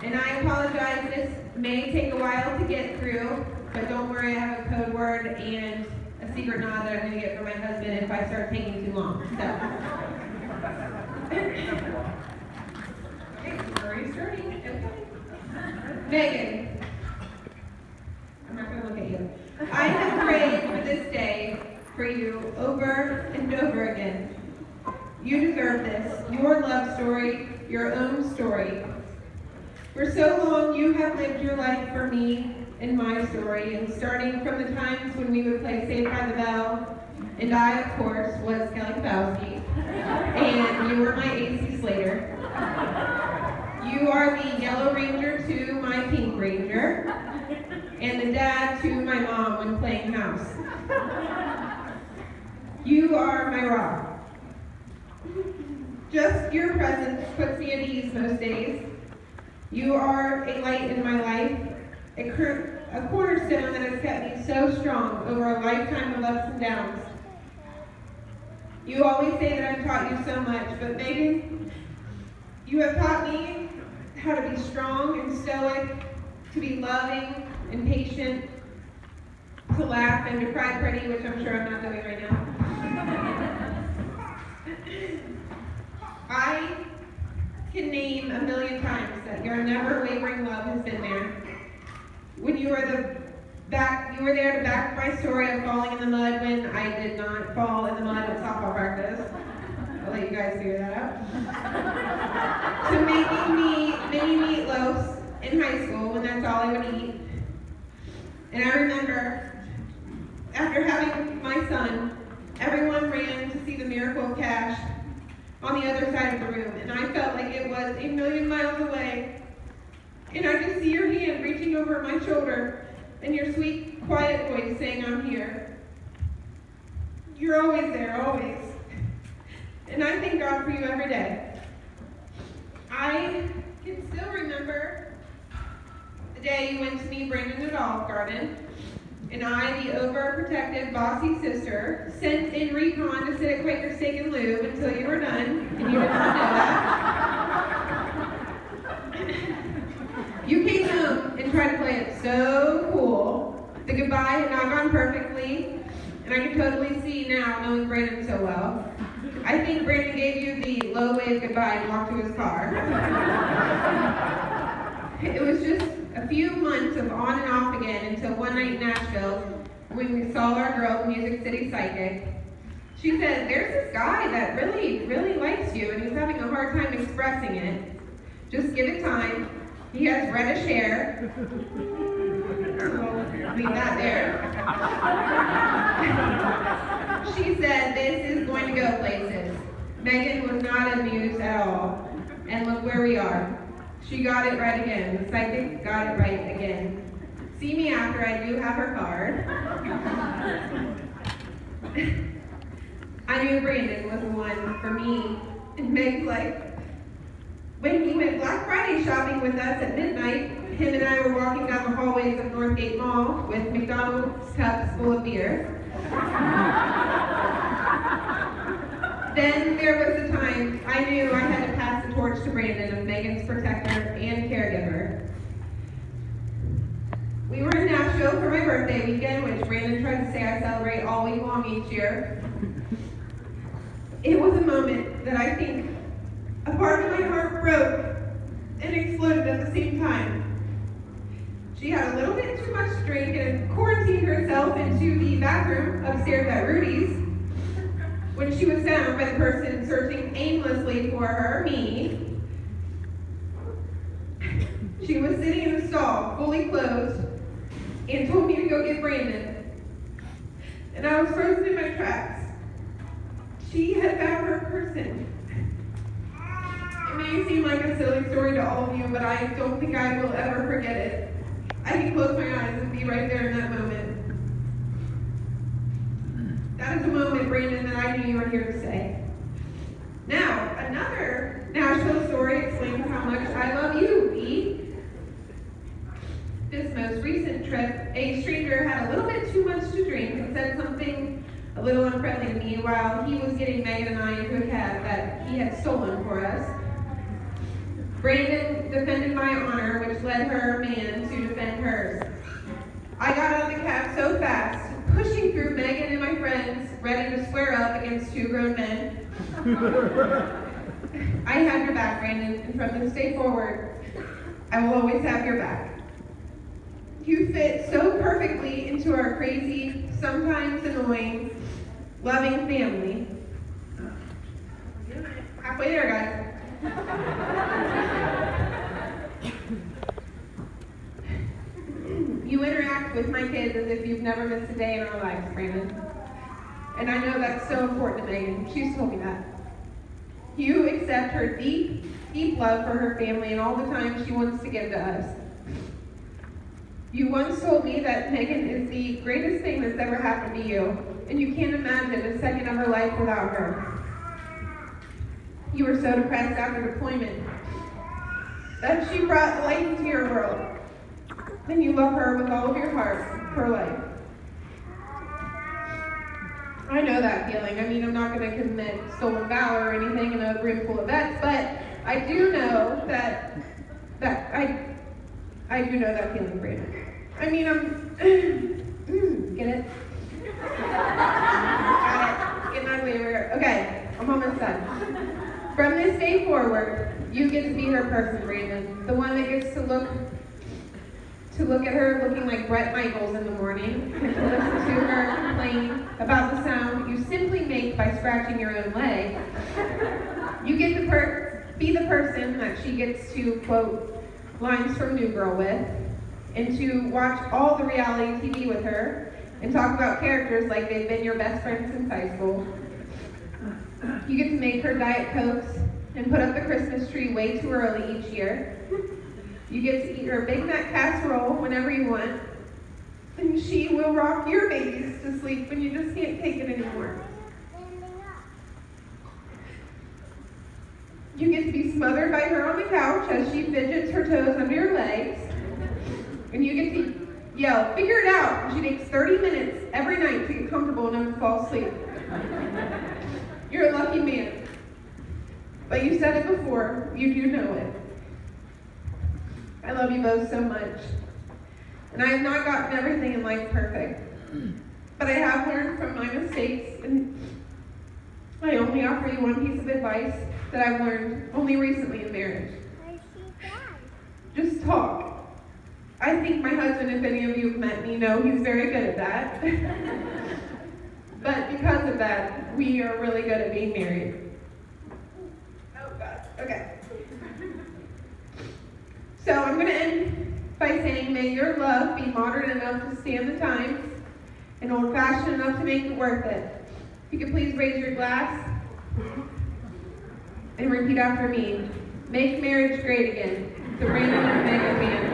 And I apologize, this may take a while to get through, but don't worry, I have a code word and a secret nod that I'm going to get from my husband if I start taking too long. So. Okay, we're already starting. Okay. Megan. I'm not going to look at you. I have prayed for this day for you over and over again. You deserve this, your love story, your own story. For so long, you have lived your life for me and my story, and starting from the times when we would play Saved by the Bell, and I, of course, was Kelly Kapowski, and you were my AC Slater. You are the Yellow Ranger to my Pink Ranger, and the dad to my mom when playing house. You are my rock. Just your presence puts me at ease most days. You are a light in my life, a cornerstone that has kept me so strong over a lifetime of ups and downs. You always say that I've taught you so much, but Megan, you have taught me how to be strong and stoic, to be loving and patient, to laugh and to cry pretty, which I'm sure I'm not doing right now. I can name a million times that your never wavering love has been there. When you were there to back my story of falling in the mud when I did not fall in the mud at softball practice. I'll let you guys figure that out. To making me mini meatloafs in high school when that's all I would eat. And I remember, after having my son, everyone ran to see the miracle of cash on the other side of the room, and I felt like it was a million miles away. And I could see your hand reaching over my shoulder, and your sweet, quiet voice saying, "I'm here." You're always there, always. And I thank God for you every day. I can still remember the day you went to meet Brandon at Olive Garden, and I, the overprotective, bossy sister, sent in recon to sit at Quaker Steak and Lube until you were done, and you did not know that. You came home and tried to play it so cool. The goodbye had not gone perfectly, and I can totally see now, knowing Brandon so well. I think Brandon gave you the low wave goodbye and walked to his car. It was just a few months of on and off again until one night in Nashville when we saw our girl, Music City Psychic. She said, "There's this guy that really, really likes you, and he's having a hard time expressing it. Just give it time. He has reddish hair." We'll leave that there. She said, "This is going to go places." Megan was not amused at all. And look where we are. She got it right again. The psychic got it right again. See me after, I do have her card. I knew Brandon was the one for me in Meg's life. When he went Black Friday shopping with us at midnight, him and I were walking down the hallways of Northgate Mall with McDonald's cups full of beer. Then there was a time I knew I had to pass the torch to Brandon of Megan's protector and caregiver. We were in Nashville for my birthday weekend, which Brandon tries to say I celebrate all week long each year. It was a moment that I think a part of my heart broke and exploded at the same time. She had a little bit too much to drink and quarantined herself into the bathroom upstairs at Rudy's when she was found by the person searching aimlessly for her, me. She was sitting in the stall, fully clothed, and told me to go get Brandon. And I was frozen in my tracks. She had found her person. It may seem like a silly story to all of you, but I don't think I will ever forget it. I can close my eyes and be right there in that moment. That is the moment, Brandon, that I knew you were here to stay. Now, another Nashville story explains how much I love you, E. This most recent trip, a stranger had a little bit too much to drink and said something a little unfriendly to me while he was getting Megan and I into a cab that he had stolen for us. Brandon defended my honor, which led her man to defend hers. I got out of the cab so fast, pushing through Megan and my friends, ready to square up against two grown men. I had your back, Brandon, and from this day forward, I will always have your back. You fit so perfectly into our crazy, sometimes annoying, loving family. Halfway there, guys. You interact with my kids as if you've never missed a day in our lives, Brandon. And I know that's so important to Megan. She's told me that. You accept her deep, deep love for her family and all the time she wants to give to us. You once told me that Megan is the greatest thing that's ever happened to you, and you can't imagine a second of her life without her. You were so depressed after deployment that she brought light into your world, and you love her with all of your heart for life. I know that feeling. I mean, I'm not going to commit stolen valor or anything in a room full of vets, but I do know that I do know that feeling, Brandon. I mean, get it? Got it. Getting out of the way over here. Okay, I'm almost done. From this day forward, you get to be her person, Brandon. The one that gets to look at her looking like Bret Michaels in the morning, and to listen to her complain about the sound you simply make by scratching your own leg. You get to be the person that she gets to quote lines from New Girl with, and to watch all the reality TV with her, and talk about characters like they've been your best friends since high school. You get to make her Diet Cokes and put up the Christmas tree way too early each year. You get to eat her Big Mac casserole whenever you want, and she will rock your babies to sleep when you just can't take it anymore. You get to be smothered by her on the couch as she fidgets her toes under your legs, and you get to yell, "Figure it out!" And she takes 30 minutes every night to get comfortable enough to fall asleep. You're a lucky man. But you said it before, you do know it. I love you both so much. And I have not gotten everything in life perfect. But I have learned from my mistakes, and I only offer you one piece of advice that I've learned only recently in marriage. Just talk. I think my husband, if any of you have met me, know he's very good at that. But because of that, we are really good at being married. Oh, God. Okay. So I'm going to end by saying, may your love be modern enough to stand the times and old-fashioned enough to make it worth it. If you could please raise your glass and repeat after me. Make marriage great again. The Brandon and Megan band.